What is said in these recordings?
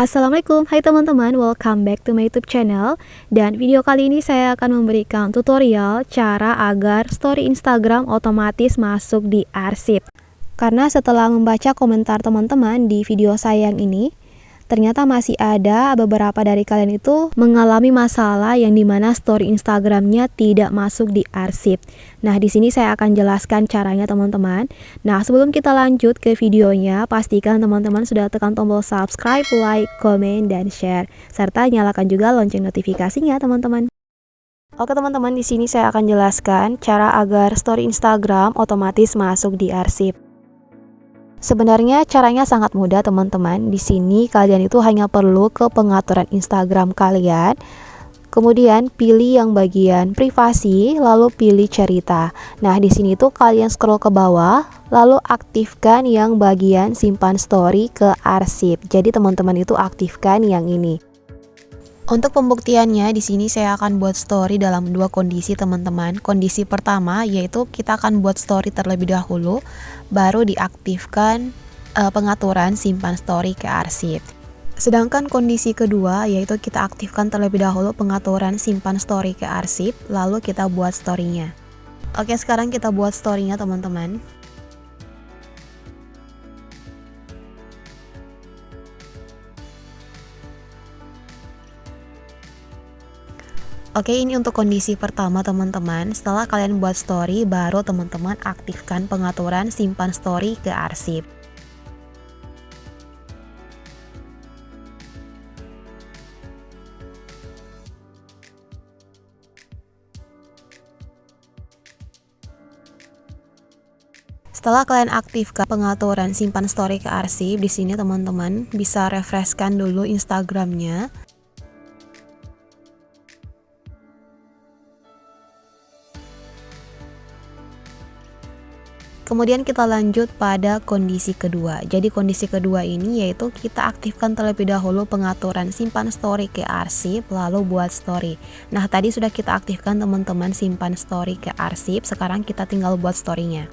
Assalamualaikum, hai teman-teman, welcome back to my YouTube channel. Dan video kali ini saya akan memberikan tutorial cara agar story Instagram otomatis masuk di arsip. Karena setelah membaca komentar teman-teman di video saya yang ini, ternyata masih ada beberapa dari kalian itu mengalami masalah yang dimana story Instagramnya tidak masuk di arsip. Nah, di sini saya akan jelaskan caranya teman-teman. Nah, sebelum kita lanjut ke videonya, pastikan teman-teman sudah tekan tombol subscribe, like, komen, dan share. Serta nyalakan juga lonceng notifikasinya teman-teman. Oke teman-teman, di sini saya akan jelaskan cara agar story Instagram otomatis masuk di arsip. Sebenarnya caranya sangat mudah teman-teman. Di sini kalian itu hanya perlu ke pengaturan Instagram kalian, kemudian pilih yang bagian privasi, lalu pilih cerita. Nah, di sini tuh kalian scroll ke bawah, lalu aktifkan yang bagian simpan story ke arsip. Jadi teman-teman itu aktifkan yang ini. Untuk pembuktiannya, di sini saya akan buat story dalam dua kondisi teman-teman. Kondisi pertama yaitu kita akan buat story terlebih dahulu, baru diaktifkan pengaturan simpan story ke arsip. Sedangkan kondisi kedua yaitu kita aktifkan terlebih dahulu pengaturan simpan story ke arsip, lalu kita buat storynya. Oke, sekarang kita buat storynya teman-teman. Oke, ini untuk kondisi pertama teman-teman. Setelah kalian buat story, baru teman-teman aktifkan pengaturan simpan story ke arsip. Setelah kalian aktifkan pengaturan simpan story ke arsip, di sini teman-teman bisa refreshkan dulu Instagramnya. Kemudian kita lanjut pada kondisi kedua. Jadi kondisi kedua ini yaitu kita aktifkan terlebih dahulu pengaturan simpan story ke arsip, lalu buat story. Nah, tadi sudah kita aktifkan teman-teman simpan story ke arsip, sekarang kita tinggal buat storynya.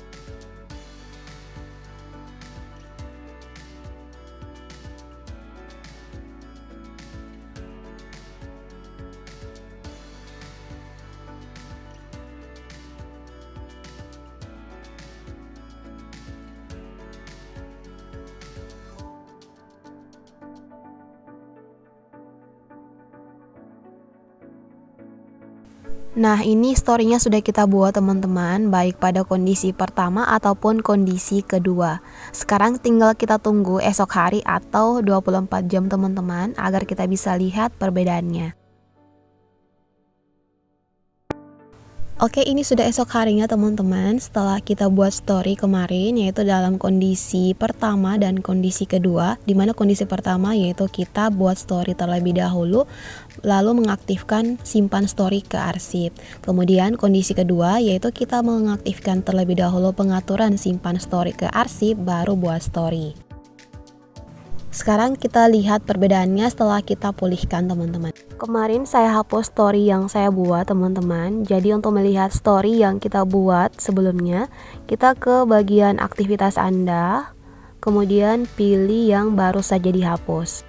Nah, ini storynya sudah kita buat teman-teman, baik pada kondisi pertama ataupun kondisi kedua. Sekarang tinggal kita tunggu esok hari atau 24 jam teman-teman agar kita bisa lihat perbedaannya. Oke, ini sudah esok harinya teman-teman setelah kita buat story kemarin, yaitu dalam kondisi pertama dan kondisi kedua. Dimana kondisi pertama yaitu kita buat story terlebih dahulu, lalu mengaktifkan simpan story ke arsip. Kemudian kondisi kedua yaitu kita mengaktifkan terlebih dahulu pengaturan simpan story ke arsip, baru buat story. Sekarang kita lihat perbedaannya setelah kita pulihkan teman-teman. Kemarin saya hapus story yang saya buat teman-teman. Jadi untuk melihat story yang kita buat sebelumnya, kita ke bagian aktivitas Anda, kemudian pilih yang baru saja dihapus.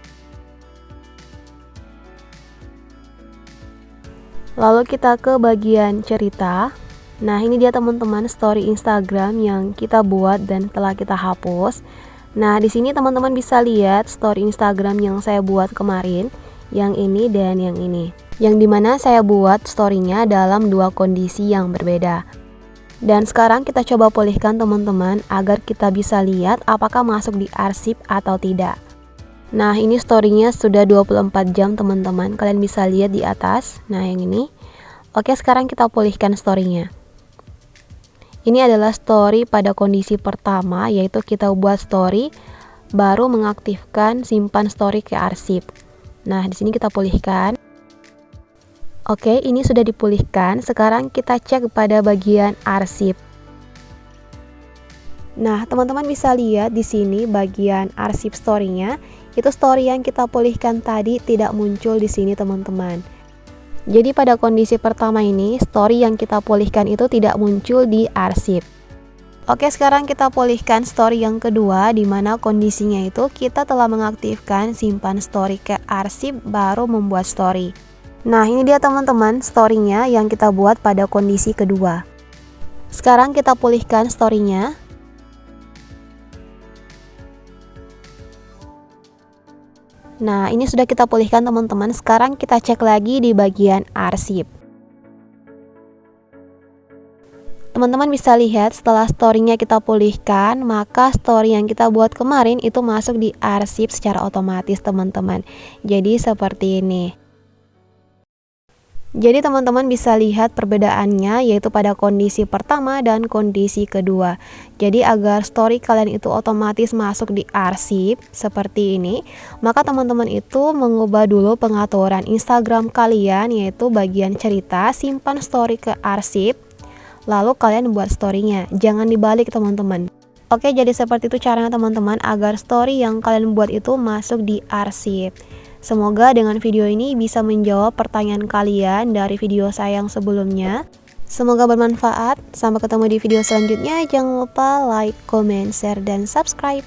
Lalu kita ke bagian cerita. Nah, ini dia teman-teman story Instagram yang kita buat dan telah kita hapus. Nah, di sini teman-teman bisa lihat story Instagram yang saya buat kemarin, yang ini dan yang ini. Yang dimana saya buat storynya dalam dua kondisi yang berbeda. Dan sekarang kita coba pulihkan teman-teman agar kita bisa lihat apakah masuk di arsip atau tidak. Nah, ini storynya sudah 24 jam teman-teman. Kalian bisa lihat di atas. Nah, yang ini. Oke, sekarang kita pulihkan storynya. Ini adalah story pada kondisi pertama, yaitu kita buat story, baru mengaktifkan simpan story ke arsip. Nah, di sini kita pulihkan. Oke, ini sudah dipulihkan. Sekarang kita cek pada bagian arsip. Nah, teman-teman bisa lihat di sini bagian arsip story-nya. Itu story yang kita pulihkan tadi tidak muncul di sini, teman-teman. Jadi pada kondisi pertama ini, story yang kita pulihkan itu tidak muncul di arsip. Oke, sekarang kita pulihkan story yang kedua, di mana kondisinya itu kita telah mengaktifkan simpan story ke arsip baru membuat story. Nah, ini dia teman-teman story-nya yang kita buat pada kondisi kedua. Sekarang kita pulihkan story-nya. Nah, ini sudah kita pulihkan teman-teman. Sekarang kita cek lagi di bagian arsip. Teman-teman bisa lihat setelah story-nya kita pulihkan, maka story yang kita buat kemarin itu masuk di arsip secara otomatis teman-teman. Jadi seperti ini. Jadi teman-teman bisa lihat perbedaannya yaitu pada kondisi pertama dan kondisi kedua. Jadi agar story kalian itu otomatis masuk di arsip seperti ini, maka teman-teman itu mengubah dulu pengaturan Instagram kalian, yaitu bagian cerita simpan story ke arsip. Lalu kalian buat story-nya, jangan dibalik teman-teman. Oke, jadi seperti itu caranya teman-teman agar story yang kalian buat itu masuk di arsip. Semoga dengan video ini bisa menjawab pertanyaan kalian dari video saya yang sebelumnya. Semoga bermanfaat. Sampai ketemu di video selanjutnya. Jangan lupa like, comment, share, dan subscribe.